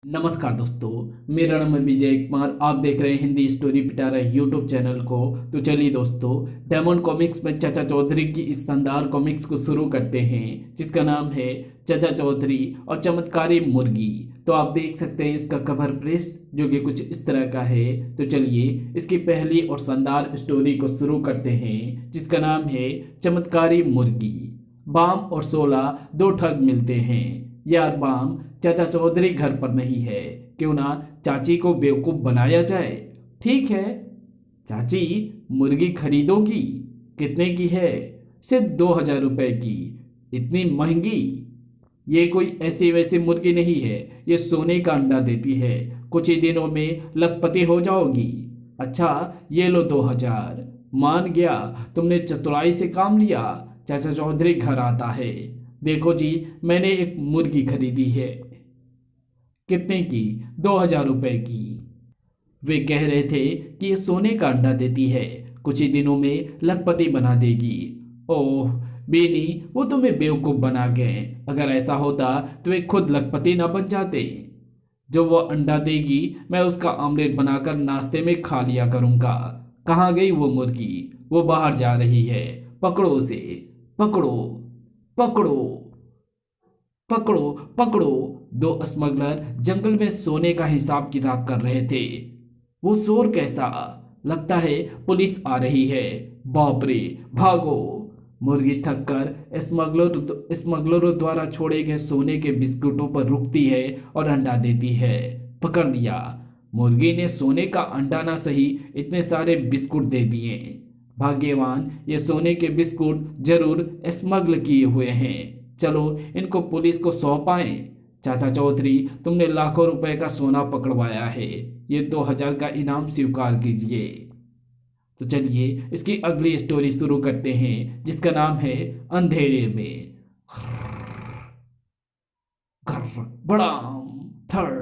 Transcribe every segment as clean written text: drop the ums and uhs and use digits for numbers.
नमस्कार दोस्तों, मेरा नाम है विजय कुमार। आप देख रहे हैं हिंदी स्टोरी पिटारा यूट्यूब चैनल को। तो चलिए दोस्तों, डायमंड कॉमिक्स में चाचा चौधरी की इस शानदार कॉमिक्स को शुरू करते हैं, जिसका नाम है चाचा चौधरी और चमत्कारी मुर्गी। तो आप देख सकते हैं इसका कवर पृष्ठ जो कि कुछ इस तरह का है। तो चलिए इसकी पहली और शानदार स्टोरी को शुरू करते हैं, जिसका नाम है चमत्कारी मुर्गी। बाम और सोला दो ठग मिलते हैं। यार बाम, चाचा चौधरी घर पर नहीं है, क्यों ना चाची को बेवकूफ बनाया जाए। ठीक है चाची, मुर्गी खरीदोगी? कितने की है? सिर्फ 2,000 रुपए की। इतनी महंगी? ये कोई ऐसी वैसी मुर्गी नहीं है, ये सोने का अंडा देती है। कुछ ही दिनों में लखपति हो जाओगी। अच्छा ये लो 2,000। मान गया, तुमने चतुराई से काम लिया। चाचा चौधरी घर आता है। देखो जी, मैंने एक मुर्गी खरीदी है। कितने की? 2,000 रुपए की। वे कह रहे थे कि ये सोने का अंडा देती है, कुछ ही दिनों में लखपति बना देगी। ओह बेनी, वो तुम्हें बेवकूफ बना गए। अगर ऐसा होता तो वे खुद लखपति ना बन जाते। जो वो अंडा देगी मैं उसका ऑमलेट बनाकर नाश्ते में खा लिया करूंगा। कहाँ गई वो मुर्गी? वो बाहर जा रही है। पकड़ो उसे, पकड़ो पकड़ो पकड़ो पकड़ो। दो स्मगलर जंगल में सोने का हिसाब किताब कर रहे थे। वो शोर कैसा? लगता है पुलिस आ रही है। बाप रे, भागो। मुर्गी थककर स्मगलरों द्वारा छोड़े गए सोने के बिस्कुटों पर रुकती है और अंडा देती है। पकड़ लिया। मुर्गी ने सोने का अंडा ना सही, इतने सारे बिस्कुट दे दिए। भाग्यवान, ये सोने के बिस्कुट जरूर स्मगल किए हुए हैं। चलो इनको पुलिस को सौंपाएं। चाचा चौधरी, तुमने लाखों रुपए का सोना पकड़वाया है, ये 2,000 का इनाम स्वीकार कीजिए। तो चलिए इसकी अगली स्टोरी शुरू करते हैं, जिसका नाम है अंधेरे में। घर बड़ाम थर।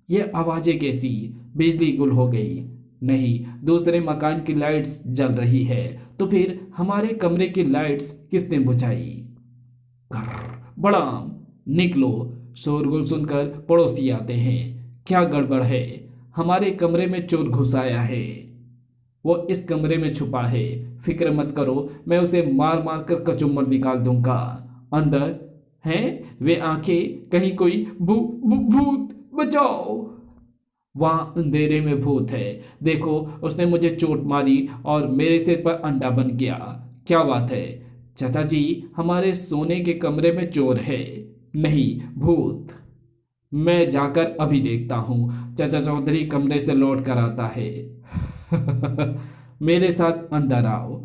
ये आवाजें कैसी? बिजली गुल हो गई? नहीं, दूसरे मकान की लाइट्स जल रही है। तो फिर हमारे कमरे की लाइट्स किसने बुझाई? बड़ाम, निकलो। शोरगुल सुनकर पड़ोसी आते हैं। क्या गड़बड़ है? हमारे कमरे में चोर घुस आया है। वो इस कमरे में छुपा है। फिक्र मत करो, मैं उसे मार मार कर कचुम्बर निकाल दूंगा। अंदर हैं वे आंखें, कहीं कोई भूत बचाओ। वहां अंधेरे में भूत है। देखो, उसने मुझे चोट मारी और मेरे सिर पर अंडा बन गया। क्या बात है? चाचा जी, हमारे सोने के कमरे में चोर है। नहीं, भूत। मैं जाकर अभी देखता हूँ। चाचा चौधरी कमरे से लौट कर आता है। मेरे साथ अंदर आओ।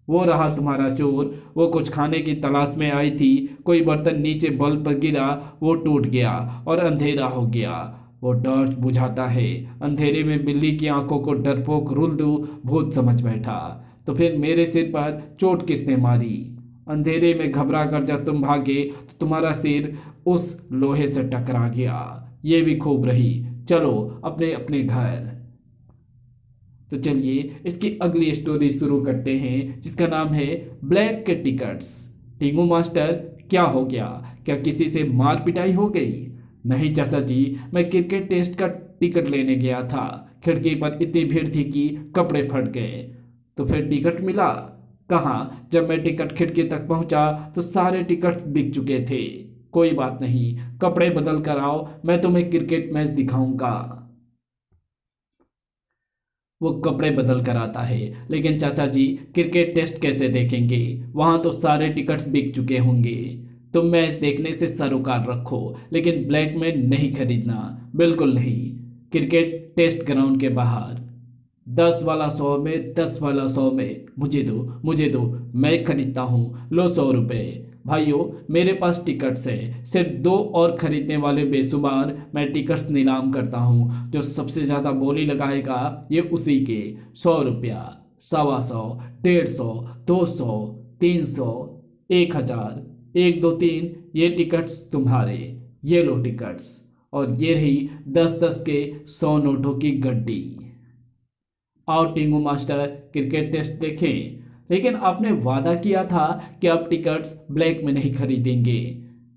वो रहा तुम्हारा चोर। वो कुछ खाने की तलाश में आई थी। कोई बर्तन नीचे बल्ब पर गिरा, वो टूट गया और अंधेरा हो गया। वो टॉर्च बुझाता है। अंधेरे में बिल्ली की आंखों को डरपोक रुल्दू भूत समझ बैठा। तो फिर मेरे सिर पर चोट किसने मारी? अंधेरे में घबरा कर जब तुम भागे तो तुम्हारा सिर उस लोहे से टकरा गया। ये भी खूब रही। चलो अपने अपने घर। तो चलिए इसकी अगली स्टोरी शुरू करते हैं, जिसका नाम है ब्लैक के टिकट्स। टींगू मास्टर, क्या हो गया? क्या किसी से मार पिटाई हो गई? नहीं चाचा जी, मैं क्रिकेट टेस्ट का टिकट लेने गया था। खिड़की पर इतनी भीड़ थी कि कपड़े फट गए। तो फिर टिकट मिला? कहाँ, जब मैं टिकट खिड़की तक पहुंचा तो सारे टिकट्स बिक चुके थे। कोई बात नहीं, कपड़े बदल कर आओ, मैं तुम्हें क्रिकेट मैच दिखाऊंगा। वो कपड़े बदल कर आता है। लेकिन चाचा जी, क्रिकेट टेस्ट कैसे देखेंगे? वहां तो सारे टिकट्स बिक चुके होंगे। तुम मैच देखने से सरोकार रखो, लेकिन ब्लैक में नहीं खरीदना, बिल्कुल नहीं। क्रिकेट टेस्ट ग्राउंड के बाहर। 10 वाला 100 में, 10 वाला 100 में। मुझे दो, मुझे दो, मैं खरीदता हूँ। लो 100 रुपये। भाइयों, मेरे पास टिकट्स है। सिर्फ 2 और खरीदने वाले बेशुमार मैं टिकट्स नीलाम करता हूँ। जो सबसे ज़्यादा बोली लगाएगा ये उसी के। 100 रुपया, 125, 150, 200, 300, 1,000, 1 2 3। ये टिकट्स तुम्हारे। ये लो टिकट्स। और ये रही 10-10 के 100 नोटों की गड्डी। आओ टींगू मास्टर, क्रिकेट टेस्ट देखें। लेकिन आपने वादा किया था कि आप टिकट्स ब्लैक में नहीं खरीदेंगे।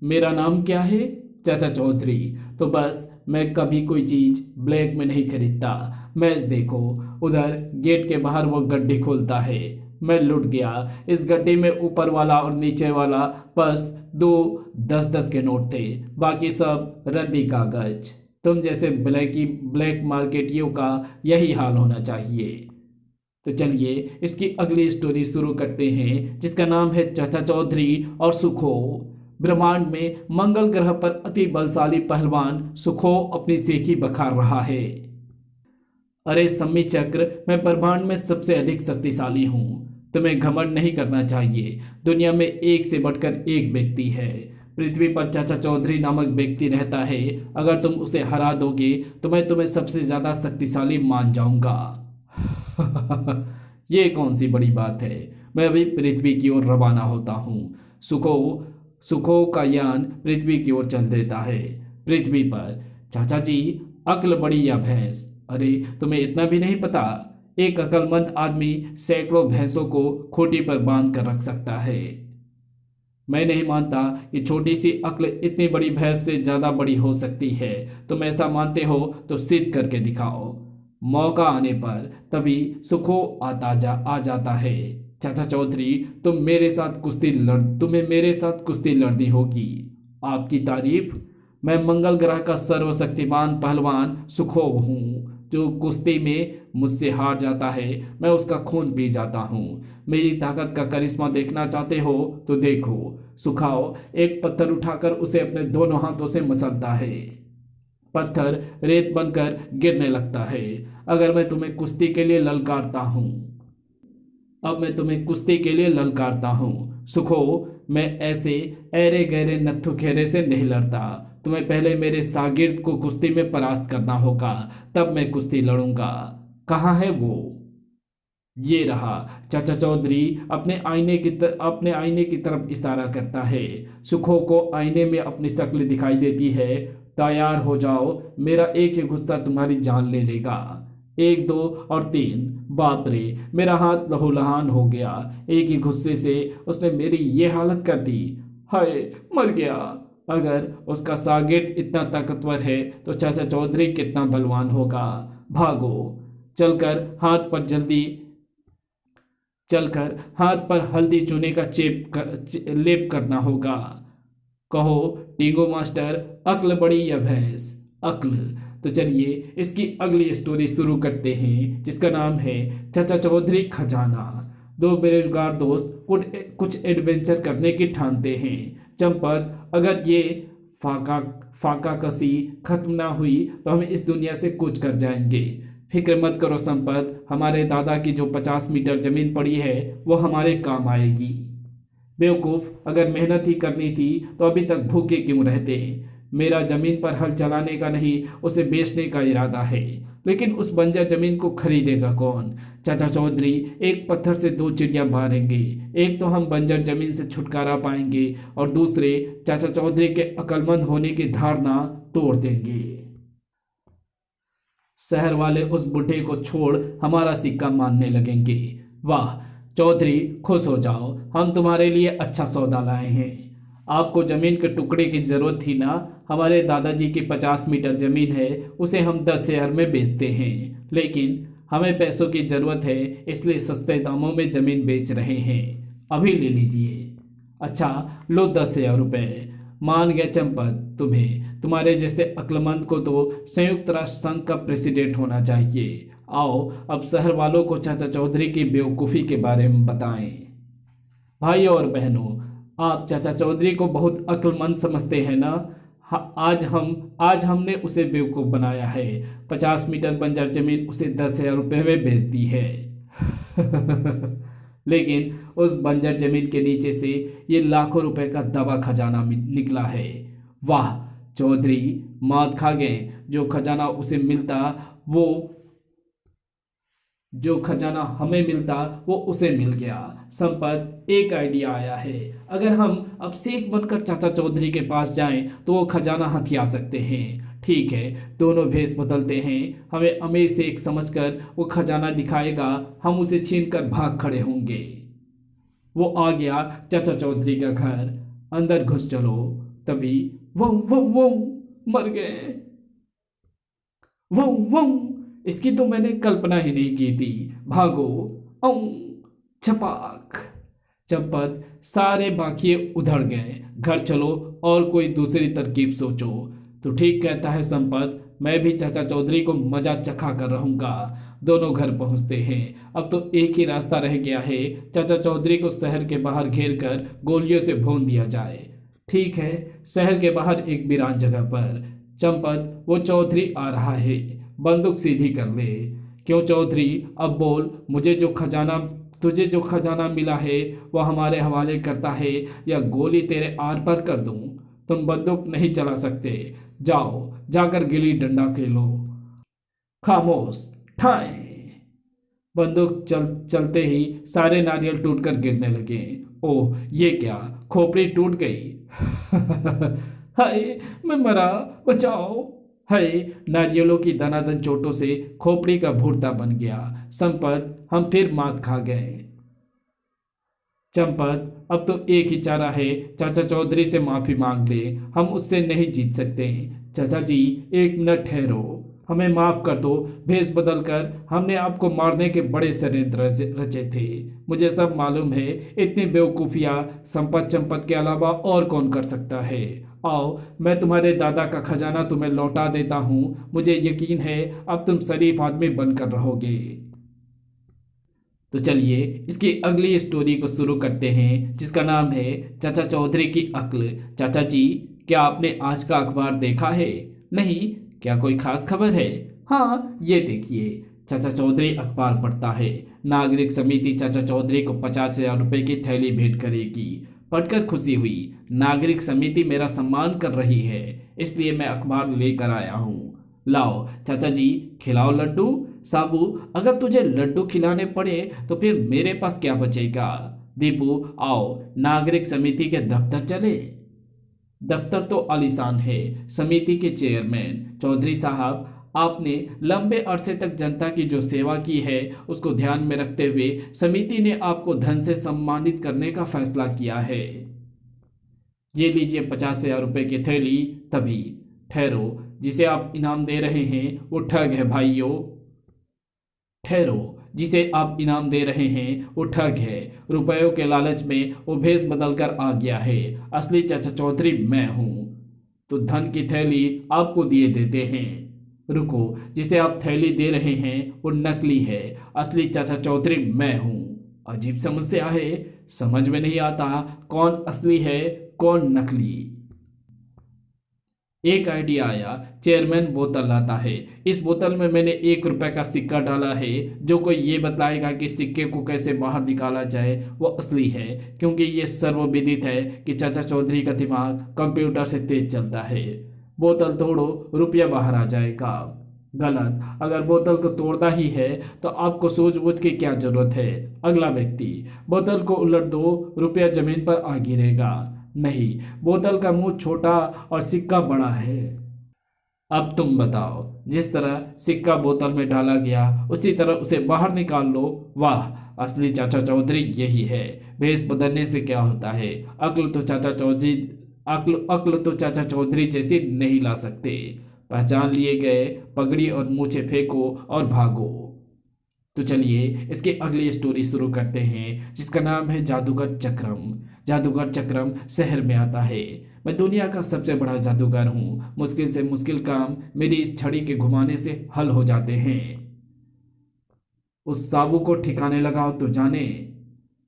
मेरा नाम क्या है? चाचा चौधरी। तो बस मैं कभी कोई चीज ब्लैक में नहीं खरीदता। मैच देखो, उधर गेट के बाहर वो गड्ढे खोलता है। मैं लुट गया। इस गड्ढे में ऊपर वाला और नीचे वाला बस दो 10-10 के नोट थे, बाकी सब रद्दी कागज। तुम जैसे ब्लैक मार्केटियों का यही हाल होना चाहिए। तो चलिए इसकी अगली स्टोरी शुरू करते हैं, जिसका नाम है चाचा चौधरी और सुखो। ब्रह्मांड में मंगल ग्रह पर अति बलशाली पहलवान सुखो अपनी सेखी बखार रहा है। अरे सम्मी चक्र, मैं ब्रह्मांड में सबसे अधिक शक्तिशाली हूँ। तुम्हें घमंड नहीं करना चाहिए। दुनिया में एक से बढ़कर एक व्यक्ति है। पृथ्वी पर चाचा चौधरी नामक व्यक्ति रहता है। अगर तुम उसे हरा दोगे तो मैं तुम्हें सबसे ज्यादा शक्तिशाली मान जाऊंगा। ये कौन सी बड़ी बात है। मैं अभी पृथ्वी की ओर रवाना होता हूँ। सुखो सुखो का यान पृथ्वी की ओर चल देता है। पृथ्वी पर, चाचा जी, अक्ल बड़ी या भैंस? अरे तुम्हें इतना भी नहीं पता? एक अक्लमंद आदमी सैकड़ों भैंसों को खूंटी पर बांध कर रख सकता है। मैं नहीं मानता कि छोटी सी अक्ल इतनी बड़ी भैंस से ज्यादा बड़ी हो सकती है। तुम ऐसा मानते हो तो सिद्ध करके दिखाओ। मौका आने पर तभी सुखो आ जाता है। चाचा चौधरी, तुम्हें मेरे साथ कुश्ती लड़नी होगी। आपकी तारीफ? मैं मंगल ग्रह का सर्वशक्तिमान पहलवान सुखो हूँ। जो कुश्ती में मुझसे हार जाता है मैं उसका खून पी जाता हूँ। मेरी ताकत का करिश्मा देखना चाहते हो तो देखो। सुखाओ एक पत्थर उठाकर उसे अपने दोनों हाथों से मसलता है। पत्थर रेत बनकर गिरने लगता है। अगर मैं तुम्हें कुश्ती के लिए ललकारता हूँ अब मैं तुम्हें कुश्ती के लिए ललकारता हूँ। सुखो, मैं ऐसे ऐरे गहरे नत्थु खेरे से नहीं लड़ता। तुम्हें पहले मेरे शागिर्द को कुश्ती में परास्त करना होगा, तब मैं कुश्ती लड़ूंगा। कहाँ है वो? ये रहा। चाचा चौधरी अपने आईने की तरफ इशारा करता है। सुखो को आईने में अपनी शक्ल दिखाई देती है। तैयार हो जाओ, मेरा एक ही गुस्सा तुम्हारी जान ले लेगा। 1 2 और 3। बाप रे, मेरा हाथ लहूलुहान हो गया। एक ही गुस्से से उसने मेरी ये हालत कर दी। हाय, मर गया। अगर उसका शागिर्द इतना ताकतवर है तो चाचा चौधरी कितना बलवान होगा। भागो, चलकर हाथ पर हल्दी चूने का लेप करना होगा। कहो टीगो मास्टर, अक्ल बड़ी या भैंस? अक्ल। तो चलिए इसकी अगली स्टोरी शुरू करते हैं, जिसका नाम है चाचा चौधरी खजाना। 2 बेरोजगार दोस्त कुछ एडवेंचर करने की ठानते हैं। चंपत, अगर ये फाका कसी खत्म ना हुई तो हम इस दुनिया से कूच कर जाएंगे। फिक्र मत करो संपत, हमारे दादा की जो 50 मीटर जमीन पड़ी है वो हमारे काम आएगी। बेवकूफ़, अगर मेहनत ही करनी थी तो अभी तक भूखे क्यों रहते। मेरा जमीन पर हल चलाने का नहीं, उसे बेचने का इरादा है। लेकिन उस बंजर जमीन को खरीदेगा कौन? चाचा चौधरी एक पत्थर से 2 चिड़िया मारेंगे। एक तो हम बंजर जमीन से छुटकारा पाएंगे और दूसरे चाचा चौधरी के अक्लमंद होने की धारणा तोड़ देंगे। शहर वाले उस बुढ़े को छोड़ हमारा सिक्का मानने लगेंगे। वाह चौधरी, खुश हो जाओ, हम तुम्हारे लिए अच्छा सौदा लाए हैं। आपको जमीन के टुकड़े की जरूरत थी ना? हमारे दादाजी की 50 मीटर जमीन है, उसे हम 10,000 में बेचते हैं। लेकिन हमें पैसों की जरूरत है, इसलिए सस्ते दामों में जमीन बेच रहे हैं। अभी ले लीजिए। अच्छा लो 10,000 रुपये। मान गया चंपत। तुम्हारे जैसे अक्लमंद को तो संयुक्त राष्ट्र संघ का प्रेसिडेंट होना चाहिए। आओ अब शहर वालों को चाचा चौधरी की बेवकूफ़ी के बारे में बताएं। भाइयों और बहनों, आप चाचा चौधरी को बहुत अक्लमंद समझते हैं ना? आज हमने उसे बेवकूफ़ बनाया है। 50 मीटर बंजर जमीन उसे 10,000 रुपये में बेच दी है। लेकिन उस बंजर जमीन के नीचे से ये लाखों रुपए का दबा खजाना निकला है। वाह चौधरी, मात खा गए। जो खजाना हमें मिलता वो उसे मिल गया। संपत, एक आइडिया आया है। अगर हम अब शेख बनकर चाचा चौधरी के पास जाएं तो वो खजाना हथिया सकते हैं। ठीक है, दोनों भेष बदलते हैं। हमें अमीर शेख समझकर वो खजाना दिखाएगा, हम उसे छीनकर भाग खड़े होंगे। वो आ गया चाचा चौधरी का घर। अंदर घुस चलो। तभी वो मर गए। वो वो इसकी तो मैंने कल्पना ही नहीं की थी। भागो। औ छपाक। चंपत सारे बाकिए उधड़ गए। घर चलो और कोई दूसरी तरकीब सोचो। तो ठीक कहता है संपत, मैं भी चाचा चौधरी को मजा चखा कर रहूंगा। दोनों घर पहुंचते हैं। अब तो एक ही रास्ता रह गया है, चाचा चौधरी को शहर के बाहर घेर कर गोलियों से भून दिया जाए। ठीक है, शहर के बाहर एक वीरान जगह पर। चंपत, वो चौधरी आ रहा है, बंदूक सीधी कर ले। क्यों चौधरी, अब बोल, तुझे जो खजाना मिला है वह हमारे हवाले करता है या गोली तेरे आर पर कर दूं? तुम बंदूक नहीं चला सकते। जाओ, जाकर गिल्ली डंडा खेलो। खामोश। ठाए। बंदूक चलते ही सारे नारियल टूटकर गिरने लगे। ओह, ये क्या, खोपड़ी टूट गई। हाय, मैं मरा, बचाओ। हाय, नारियलों की दनादन चोटों से खोपड़ी का भुर्ता बन गया। संपत, हम फिर मात खा गए। चंपत, अब तो एक ही चारा है, चाचा चौधरी से माफी मांग ले। हम उससे नहीं जीत सकते। चाचा जी, एक मिनट ठहरो, हमें माफ कर दो। भेष बदल कर हमने आपको मारने के बड़े षड्यंत्र रचे थे। मुझे सब मालूम है। इतनी बेवकूफियां संपत चंपत के अलावा और कौन कर सकता है। आओ, मैं तुम्हारे दादा का खजाना तुम्हें लौटा देता हूँ। मुझे यकीन है अब तुम शरीफ आदमी बनकर रहोगे। तो चलिए इसकी अगली स्टोरी को शुरू करते हैं, जिसका नाम है चाचा चौधरी की अक्ल। चाचा जी, क्या आपने आज का अखबार देखा है? नहीं, क्या कोई खास खबर है? हाँ, ये देखिए। चाचा चौधरी अखबार पढ़ता है। नागरिक समिति चाचा चौधरी को 50,000 रुपए की थैली भेंट करेगी। पढ़कर खुशी हुई। नागरिक समिति मेरा सम्मान कर रही है, इसलिए मैं अखबार लेकर आया हूँ। लाओ चाचा जी, खिलाओ लड्डू। साबू, अगर तुझे लड्डू खिलाने पड़े तो फिर मेरे पास क्या बचेगा। दीपू, आओ नागरिक समिति के दफ्तर चले। दफ्तर तो आलीशान है। समिति के चेयरमैन चौधरी साहब, आपने लंबे अरसे तक जनता की जो सेवा की है उसको ध्यान में रखते हुए समिति ने आपको धन से सम्मानित करने का फैसला किया है। ये लीजिए 50,000 रुपए की थैली। तभी ठहरो, जिसे आप इनाम दे रहे हैं वो ठग है भाइयों। ठहरो, जिसे आप इनाम दे रहे हैं वो ठग है। रुपयों के लालच में वो भेष बदल कर आ गया है। असली चाचा चौधरी मैं हूं। तो धन की थैली आपको दिए देते हैं। रुको, जिसे आप थैली दे रहे हैं वो नकली है। असली चाचा चौधरी मैं हूं। अजीब समस्या है, समझ में नहीं आता कौन असली है कौन नकली। एक आइडिया आया। चेयरमैन बोतल लाता है। इस बोतल में मैंने 1 रुपए का सिक्का डाला है। जो कोई ये बताएगा कि सिक्के को कैसे बाहर निकाला जाए वो असली है, क्योंकि ये सर्वविदित है कि चाचा चौधरी का दिमाग कंप्यूटर से तेज चलता है। बोतल तोड़ो, रुपया बाहर आ जाएगा। गलत, अगर बोतल को तोड़ना ही है तो आपको सूझबूझ की क्या जरूरत है। अगला व्यक्ति, बोतल को उलट दो, रुपया जमीन पर आ गिरेगा। नहीं, बोतल का मुंह छोटा और सिक्का बड़ा है। अब तुम बताओ। जिस तरह सिक्का बोतल में डाला गया उसी तरह उसे बाहर निकाल लो। वाह, असली चाचा चौधरी यही है। भेष बदलने से क्या होता है। अक्ल तो चाचा चौधरी जैसी नहीं ला सकते। पहचान लिए गए, पगड़ी और मूछे फेंको और भागो। तो चलिए इसकी अगली स्टोरी शुरू करते हैं, जिसका नाम है जादूगर चक्रम। जादूगर चक्रम शहर में आता है। मैं दुनिया का सबसे बड़ा जादूगर हूँ। मुश्किल से मुश्किल काम मेरी इस छड़ी के घुमाने से हल हो जाते हैं। उस साबू को ठिकाने लगाओ तो जाने।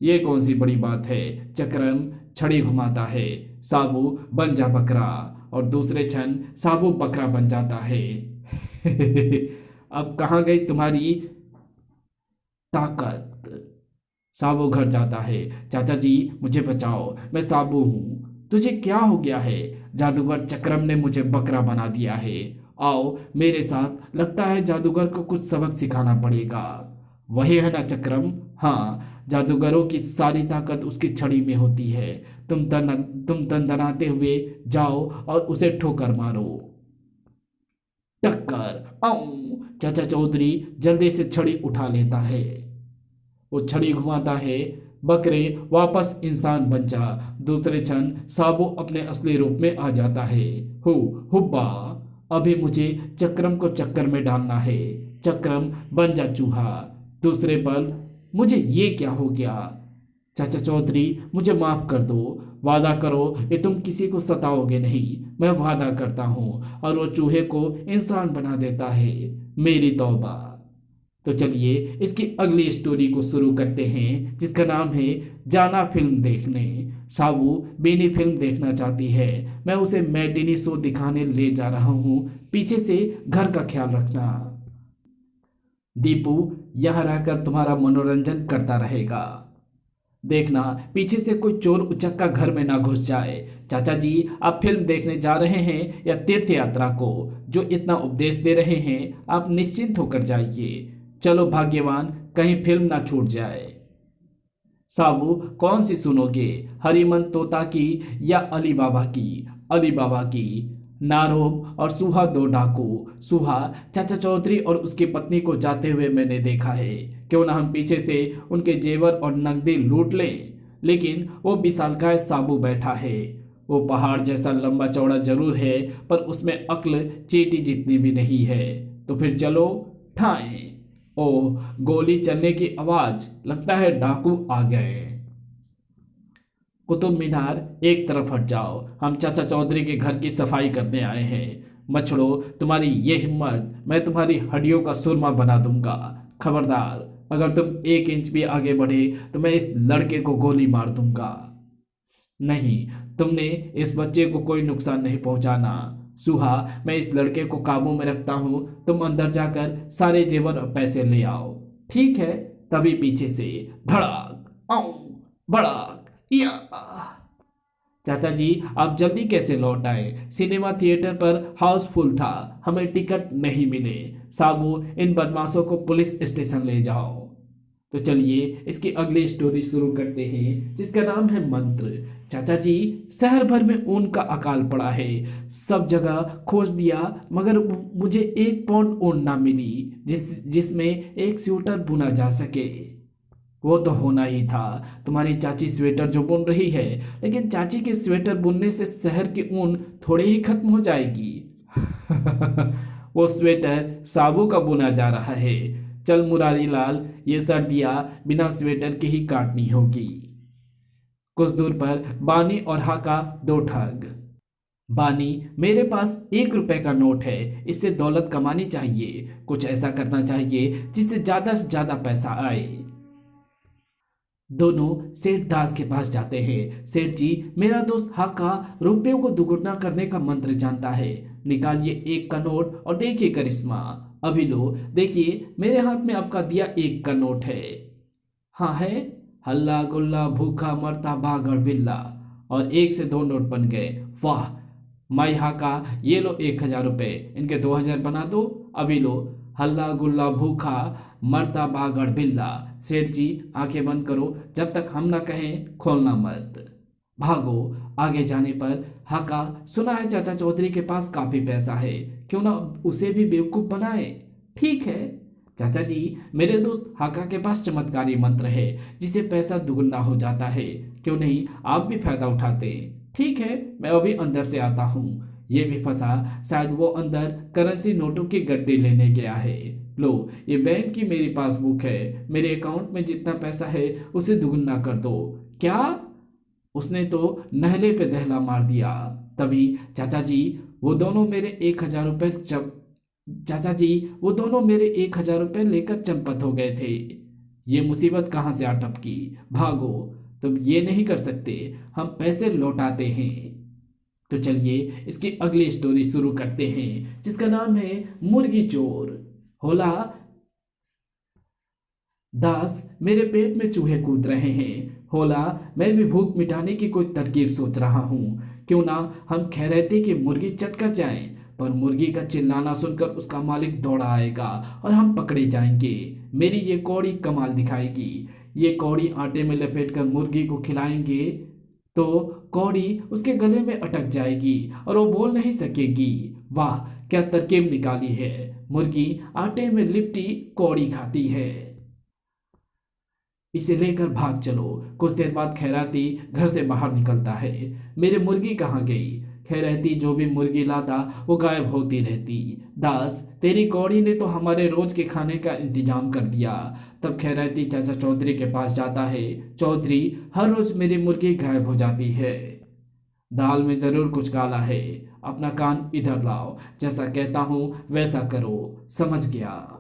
ये कौन सी बड़ी बात है। चक्रम छड़ी घुमाता है, साबू बन जा बकरा, और दूसरे क्षण साबू बकरा बन जाता है। अब कहाँ गई तुम्हारी ताकत। साबू घर जाता है। चाचा जी, मुझे बचाओ, मैं साबू हूँ। तुझे क्या हो गया है। जादूगर चक्रम ने मुझे बकरा बना दिया है। आओ मेरे साथ, लगता है जादूगर को कुछ सबक सिखाना पड़ेगा। वही है ना चक्रम। हाँ, जादूगरों की सारी ताकत उसकी छड़ी में होती है। तुम दनाते हुए जाओ और उसे ठोकर मारो। टक्कर। आऊ। चाचा चौधरी जल्दी से छड़ी उठा लेता है। वो छड़ी घुमाता है। बकरे वापस इंसान बन जा। दूसरे क्षण साबू अपने असली रूप में आ जाता है। हुब्बा। अभी मुझे चक्रम को चक्कर में डालना है। चक्रम बन जा चूहा। दूसरे पल, मुझे ये क्या हो गया? चाचा चौधरी, मुझे माफ कर दो। वादा करो कि तुम किसी को सताओगे नहीं। मैं वादा करता हूँ। और वो चूहे को इंसान बना देता है। मेरी तौबा। तो चलिए इसकी अगली स्टोरी को शुरू करते हैं, जिसका नाम है जाना फिल्म देखने। साबू बेनी फिल्म देखना चाहती है। मैं उसे मैटिनी शो दिखाने ले जा रहा हूँ। पीछे से घर का ख्याल रखना। दीपू यहाँ रहकर तुम्हारा मनोरंजन करता रहेगा। देखना पीछे से कोई चोर उचक्का घर में ना घुस जाए। चाचा जी, आप फिल्म देखने जा रहे हैं या तीर्थ यात्रा को? जो इतना उपदेश दे रहे हैं, आप निश्चिंत होकर जाइए। चलो भाग्यवान, कहीं फिल्म ना छूट जाए। साबू, कौन सी सुनोगे? हरिमन तोता की या अली बाबा की? अली बाबा की। नारोब और सुहा दो डाकू। सुहा, चाचा चौधरी और उसकी पत्नी को जाते हुए मैंने देखा है। क्यों ना हम पीछे से उनके जेवर और नकदी लूट लें। लेकिन वो विशालकाय साबू बैठा है। वो पहाड़ जैसा लंबा चौड़ा जरूर है, पर उसमें अक्ल चींटी जितनी भी नहीं है। तो फिर चलो ठाएं। ओह, गोली चलने की आवाज, लगता है डाकू आ गए। कुतुब मीनार, एक तरफ हट जाओ। हम चाचा चौधरी के घर की सफाई करने आए हैं। मछड़ो, तुम्हारी ये हिम्मत, मैं तुम्हारी हड्डियों का सुरमा बना दूंगा। खबरदार, अगर तुम 1 इंच भी आगे बढ़े तो मैं इस लड़के को गोली मार दूंगा। नहीं, तुमने इस बच्चे को कोई नुकसान नहीं पहुंचाना। सुहा, मैं इस लड़के को काबू में रखता हूं। तुम अंदर जाकर सारे जेवर और पैसे ले आओ। ठीक है। तभी पीछे से धड़ाक, आऊ, भड़ाक, या। चाचा जी, आप जल्दी कैसे लौट आए? सिनेमा थिएटर पर हाउसफुल था, हमें टिकट नहीं मिले। साबू, इन बदमाशों को पुलिस स्टेशन ले जाओ। तो चलिए इसकी अगली स्टोरी शुरू करते हैं, जिसका नाम है मंत्र। चाचा जी, शहर भर में ऊन का अकाल पड़ा है। सब जगह खोज दिया, मगर मुझे 1 पाउंड ऊन ना मिली जिसमें एक स्वेटर बुना जा सके। वो तो होना ही था। तुम्हारी चाची स्वेटर जो बुन रही है, लेकिन चाची के स्वेटर बुनने से शहर की ऊन थोड़े ही खत्म हो जाएगी। वो स्वेटर साबू का बुना जा रहा है। चल मुरारी लाल, ये सर्दियां बिना स्वेटर के ही काटनी होगी। कुछ दूर पर बानी और हाका, दो ठग। बानी, मेरे पास 1 रुपए का नोट है। इससे दौलत कमानी चाहिए। कुछ ऐसा करना चाहिए जिससे ज्यादा से ज्यादा पैसा आए। दोनों सेठ दास के पास जाते हैं। सेठ जी, मेरा दोस्त हाका रुपयों को दुगुना करने का मंत्र जानता है। निकालिए 1 का नोट और देखिए करिश्मा। अभी लो, देखिए मेरे हाथ में आपका दिया 1 का नोट है। हाँ है। हल्ला गुल्ला भूखा मरता भागड़ बिल्ला। और 1 से 2 नोट बन गए। वाह माई हाका, ये लो 1000 रुपये, इनके 2000 बना दो। अभी लो। हल्ला गुल्ला भूखा मरता बागड़ बिल्ला। सेठ जी, आंखें बंद करो, जब तक हम ना कहें खोलना मत। भागो। आगे जाने पर हाका, सुना है चाचा चौधरी के पास काफी पैसा है, क्यों ना उसे भी बेवकूफ बनाए। ठीक है चाचा जी, मेरे दोस्त हाका के पास चमत्कारी मंत्र है जिसे पैसा दुगुना हो जाता है। क्यों नहीं आप भी फायदा उठाते? ठीक है, मैं अभी अंदर से आता हूँ। ये भी फंसा, शायद वो अंदर करेंसी नोटों की गड्डी लेने गया है। लो, ये बैंक की मेरी पासबुक है। मेरे अकाउंट में जितना पैसा है उसे दुगुना कर दो। क्या? उसने तो नहले पे दहला मार दिया। तभी चाचा जी, वो दोनों मेरे 1000 रुपये चाचा जी, वो दोनों मेरे 1000 रुपये लेकर चंपत हो गए थे। ये मुसीबत कहाँ से आ टपकी? भागो। तुम ये नहीं कर सकते, हम पैसे लौटाते हैं। तो चलिए इसकी अगली स्टोरी शुरू करते हैं, जिसका नाम है मुर्गी चोर। होला दास, मेरे पेट में चूहे कूद रहे हैं। होला, मैं भी भूख मिटाने की कोई तरकीब सोच रहा हूँ। क्यों ना हम खैरैते की मुर्गी चट कर जाएं। पर मुर्गी का चिल्लाना सुनकर उसका मालिक दौड़ा आएगा और हम पकड़े जाएंगे। मेरी ये कौड़ी कमाल दिखाएगी। ये कौड़ी आटे में लपेटकर मुर्गी को खिलाएंगे तो कौड़ी उसके गले में अटक जाएगी और वो बोल नहीं सकेगी। वाह, क्या तरकीब निकाली है। मुर्गी आटे में लिपटी कौड़ी खाती है। इसे लेकर भाग चलो। कुछ देर बाद खैराती घर से बाहर निकलता है। मेरे मुर्गी कहाँ गई? रहती जो भी मुर्गी लाता वो गायब होती रहती। दास, तेरी कौड़ी ने तो हमारे रोज के खाने का इंतजाम कर दिया। तब रहती चाचा चौधरी के पास जाता है। चौधरी, हर रोज मेरी मुर्गी गायब हो जाती है। दाल में जरूर कुछ काला है। अपना कान इधर लाओ, जैसा कहता हूं वैसा करो। समझ गया।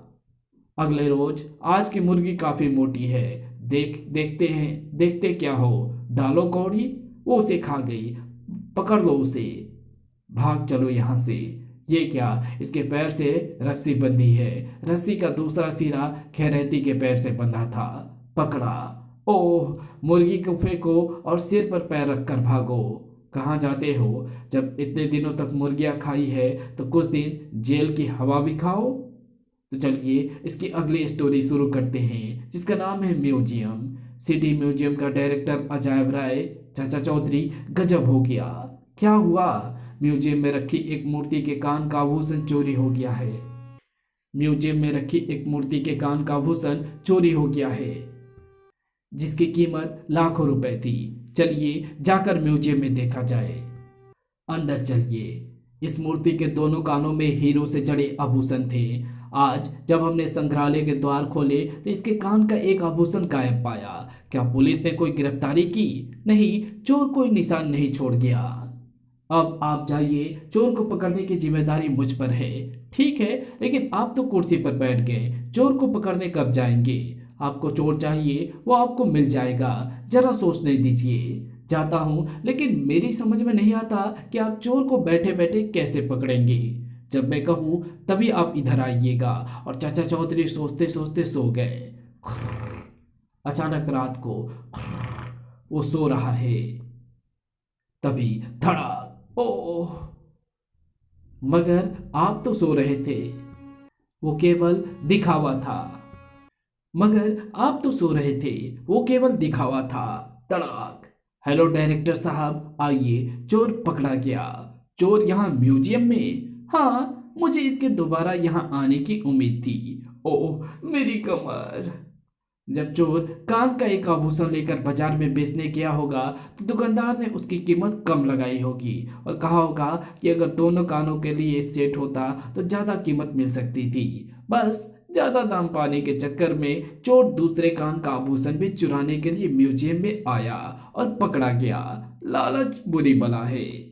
अगले रोज आज की मुर्गी काफी मोटी है। देखते क्या हो। डालो कौड़ी। वो उसे खा गई। पकड़ लो उसे। भाग चलो यहां से। ये क्या, इसके पैर से रस्सी बंधी है। रस्सी का दूसरा सिरा खैरहती के पैर से बंधा था। पकड़ा। ओह, मुर्गी को फेंको और सिर पर पैर रखकर भागो। कहाँ जाते हो? जब इतने दिनों तक मुर्गियां खाई है तो कुछ दिन जेल की हवा भी खाओ। तो चलिए इसकी अगली स्टोरी शुरू करते हैं, जिसका नाम है म्यूजियम। सिटी म्यूजियम का डायरेक्टर अजायब राय चाचा चौधरी गजब हो गया। क्या हुआ? म्यूजियम में रखी एक मूर्ति के कान का आभूषण चोरी हो गया है। म्यूजियम में रखी एक मूर्ति के कान का आभूषण चोरी हो गया है, जिसकी कीमत लाखों रुपए थी। चलिए जाकर म्यूजियम में देखा जाए। अंदर चलिए। इस मूर्ति के दोनों कानों में हीरो से जड़े आभूषण थे। आज जब हमने संग्रहालय के द्वार खोले तो इसके कान का एक आभूषण गायब पाया। क्या पुलिस ने कोई गिरफ्तारी की? नहीं, चोर कोई निशान नहीं छोड़ गया। अब आप जाइए, चोर को पकड़ने की जिम्मेदारी मुझ पर है। ठीक है, लेकिन आप तो कुर्सी पर बैठ गए, चोर को पकड़ने कब जाएंगे? आपको चोर चाहिए, वो आपको मिल जाएगा। जरा सोचने दीजिए। जाता हूं, लेकिन मेरी समझ में नहीं आता कि आप चोर को बैठे बैठे कैसे पकड़ेंगे। जब मैं कहूं तभी आप इधर आइएगा। और चाचा चौधरी सोचते सोचते सो गए। अचानक रात को वो सो रहा है, तभी धड़ाक। ओह, मगर आप तो सो रहे थे। वो केवल दिखावा था। वो केवल दिखावा था। तड़ाक। हेलो डायरेक्टर साहब, आइए, चोर पकड़ा गया। चोर यहाँ म्यूजियम में? हाँ, मुझे इसके दोबारा यहाँ आने की उम्मीद थी। ओह, मेरी कमर। जब चोर कान का एक आभूषण लेकर बाजार में बेचने गया होगा तो दुकानदार ने उसकी कीमत कम लगाई होगी और कहा होगा कि अगर दोनों कानों के लिए सेट होता तो ज्यादा कीमत मिल सकती थी। बस ज्यादा दाम पाने के चक्कर में चोर दूसरे कान का आभूषण भी चुराने के लिए म्यूजियम में आया और पकड़ा गया। लालच बुरी बला है।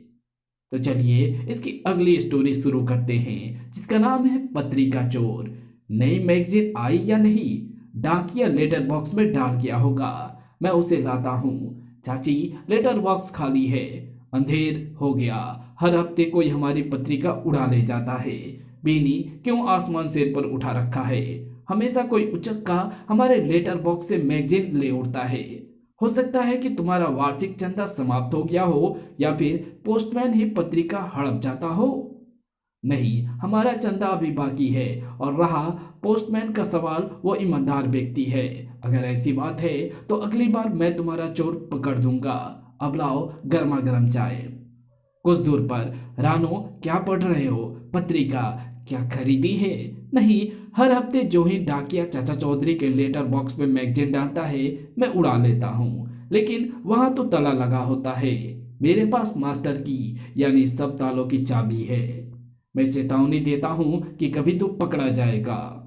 तो चलिए इसकी अगली स्टोरी शुरू करते हैं, जिसका नाम है पत्रिका चोर। नई मैगजीन आई या नहीं? डाकिया लेटर बॉक्स में डाल गया होगा। मैं उसे लाता हूँ। चाची, लेटर बॉक्स खाली है। अंधेर हो गया। हर हफ्ते कोई हमारी पत्रिका उड़ा ले जाता है। बीनी क्यों आसमान सिर पर उठा रखा है? हमेशा कोई उचक्का हमारे लेटर बॉक्स से मैगजीन ले उड़ता है। हो सकता है कि तुम्हारा वार्षिक चंदा समाप्त हो गया हो या फिर पोस्टमैन ही पत्रिका हड़प जाता हो। नहीं, हमारा चंदा अभी बाकी है। और रहा पोस्टमैन का सवाल, वो ईमानदार व्यक्ति है। अगर ऐसी बात है तो अगली बार मैं तुम्हारा चोर पकड़ दूंगा। अब लाओ गर्मा गर्म चाय। कुछ दूर पर। रानो, क्या पढ़ रहे हो? पत्रिका। क्या खरीदी है? नहीं, हर हफ्ते जो ही डाकिया चाचा चौधरी के लेटर बॉक्स में मैगजीन डालता है मैं उड़ा लेता हूँ, लेकिन वहां तो ताला लगा होता है। मेरे पास मास्टर की यानी सब तालों की चाबी है। मैं चेतावनी देता हूँ कि कभी तो पकड़ा जाएगा।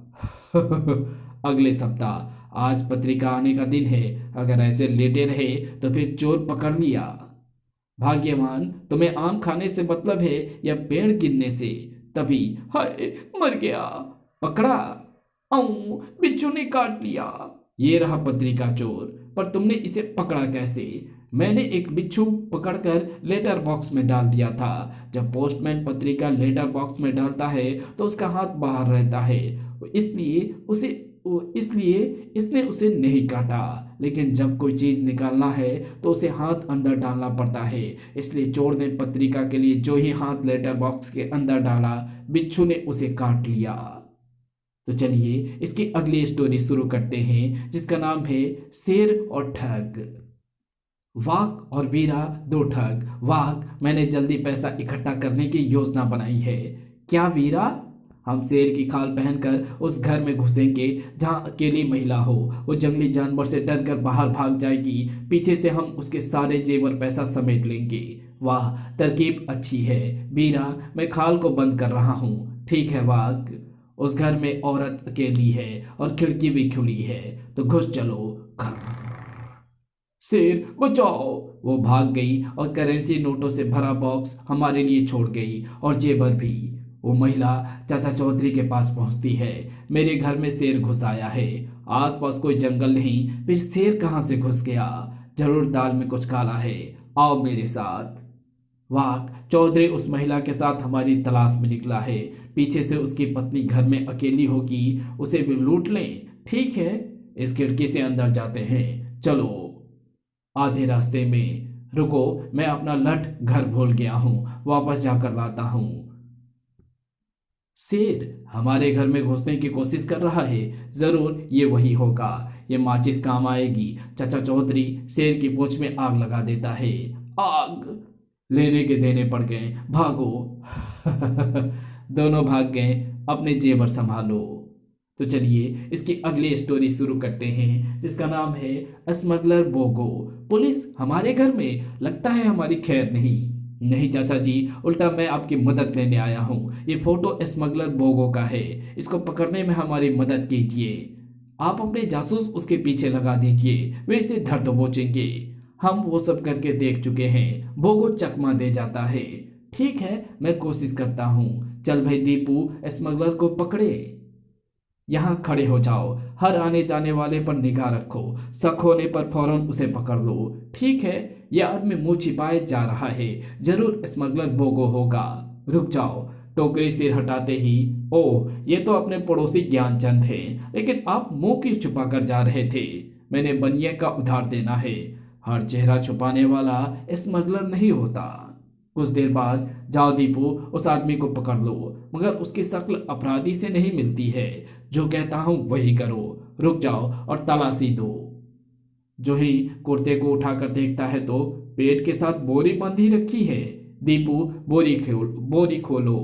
अगले सप्ताह। आज पत्रिका आने का दिन है। अगर ऐसे लेटे रहे तो फिर चोर पकड़ लिया। भाग्यवान, तुम्हें आम खाने से मतलब है या पेड़ गिरने से? तभी, हाय, मर गया। पकड़ा। बिच्छू ने काट लिया। ये रहा पत्रिका चोर। पर तुमने इसे पकड़ा कैसे? मैंने एक बिच्छू पकड़कर लेटर बॉक्स में डाल दिया था। जब पोस्टमैन पत्रिका लेटर बॉक्स में डालता है तो उसका हाथ बाहर रहता है, इसलिए इसने उसे नहीं काटा। लेकिन जब कोई चीज निकालना है तो उसे हाथ अंदर डालना पड़ता है। इसलिए चोर ने पत्रिका के लिए जो ही हाथ लेटर बॉक्स के अंदर डाला, बिच्छू ने उसे काट लिया। तो चलिए इसकी अगली स्टोरी शुरू करते हैं, जिसका नाम है शेर और ठग। वाघ और वीरा दो ठग। वाघ, मैंने जल्दी पैसा इकट्ठा करने की योजना बनाई है। क्या वीरा? हम शेर की खाल पहनकर उस घर में घुसेंगे जहां अकेली महिला हो। वो जंगली जानवर से डरकर बाहर भाग जाएगी। पीछे से हम उसके सारे जेवर पैसा समेट लेंगे। वाह, तरकीब अच्छी है बीरा। मैं खाल को बंद कर रहा हूँ। ठीक है वाघ, उस घर में औरत अकेली है और खिड़की भी खुली है, तो घुस चलो। शेर बचाओ। वो भाग गई और करेंसी नोटों से भरा बॉक्स हमारे लिए छोड़ गई और जेबर भी। वो महिला चाचा चौधरी के पास पहुंचती है। मेरे घर में शेर घुस आया है। आसपास कोई जंगल नहीं, फिर शेर कहां से घुस गया? जरूर दाल में कुछ काला है। आओ मेरे साथ। वाह, चौधरी उस महिला के साथ हमारी तलाश में निकला है। पीछे से उसकी पत्नी घर में अकेली होगी, उसे भी लूट लें। ठीक है, इस खिड़की से अंदर जाते हैं, चलो। आधे रास्ते में रुको, मैं अपना लठ घर भूल गया हूं, वापस जाकर लाता हूं। शेर हमारे घर में घुसने की कोशिश कर रहा है। जरूर ये वही होगा। ये माचिस काम आएगी। चाचा चौधरी शेर की पूंछ में आग लगा देता है। आग लेने के देने पड़ गए, भागो। दोनों भाग गए। अपने जेवर संभालो। तो चलिए इसकी अगली स्टोरी शुरू करते हैं, जिसका नाम है स्मगलर बोगो। पुलिस हमारे घर में, लगता है हमारी खैर नहीं। नहीं चाचा जी, उल्टा मैं आपकी मदद लेने आया हूँ। ये फोटो स्मगलर बोगो का है, इसको पकड़ने में हमारी मदद कीजिए। आप अपने जासूस उसके पीछे लगा दीजिए, वे इसे धर दबोचेंगे। हम वो सब करके देख चुके हैं। बोगो चकमा दे जाता है। ठीक है, मैं कोशिश करता हूँ। चल भाई दीपू, स्मगलर को पकड़े। यहाँ खड़े हो जाओ। हर आने जाने वाले पर निगाह रखो। शक होने पर फौरन उसे पकड़ लो। ठीक है, यह आदमी मुंह छिपाए जा रहा है, जरूर स्मगलर बोगो होगा। रुक जाओ। टोकरी सिर हटाते ही, ओह ये तो अपने पड़ोसी ज्ञानचंद हैं, लेकिन आप मुंह क्यों छुपा कर जा रहे थे? मैंने बनिए का उधार देना है। हर चेहरा छुपाने वाला स्मगलर नहीं होता। कुछ देर बाद, जाओ दीपू, उस आदमी को पकड़ लो, मगर उसकी शक्ल अपराधी से नहीं मिलती है। जो कहता हूं वही करो। रुक जाओ और तलाशी दो। जो ही कुर्ते को उठाकर देखता है तो पेट के साथ बोरी बंधी रखी है। दीपू, बोरी खोलो।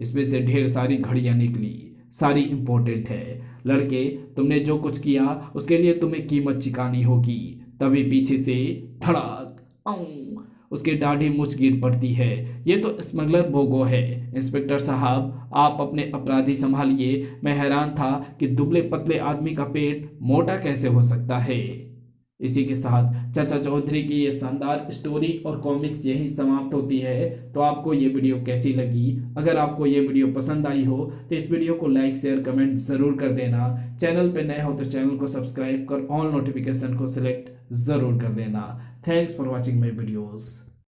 इसमें से ढेर सारी घड़ियां निकली। सारी इंपॉर्टेंट है। लड़के, तुमने जो कुछ किया उसके लिए तुम्हें कीमत चुकानी होगी। तभी पीछे से धड़ाक, आऊं, उसकी दाढ़ी मुझ गिर पड़ती है। ये तो स्मगलर बोगो है। इंस्पेक्टर साहब, आप अपने अपराधी संभालिए। मैं हैरान था कि दुबले पतले आदमी का पेट मोटा कैसे हो सकता है। इसी के साथ चाचा चौधरी की ये शानदार स्टोरी और कॉमिक्स यही समाप्त होती है। तो आपको ये वीडियो कैसी लगी? अगर आपको ये वीडियो पसंद आई हो तो इस वीडियो को लाइक शेयर कमेंट जरूर कर देना। चैनल पे नए हो तो चैनल को सब्सक्राइब कर ऑल नोटिफिकेशन को सिलेक्ट जरूर कर देना। Thanks for watching my videos.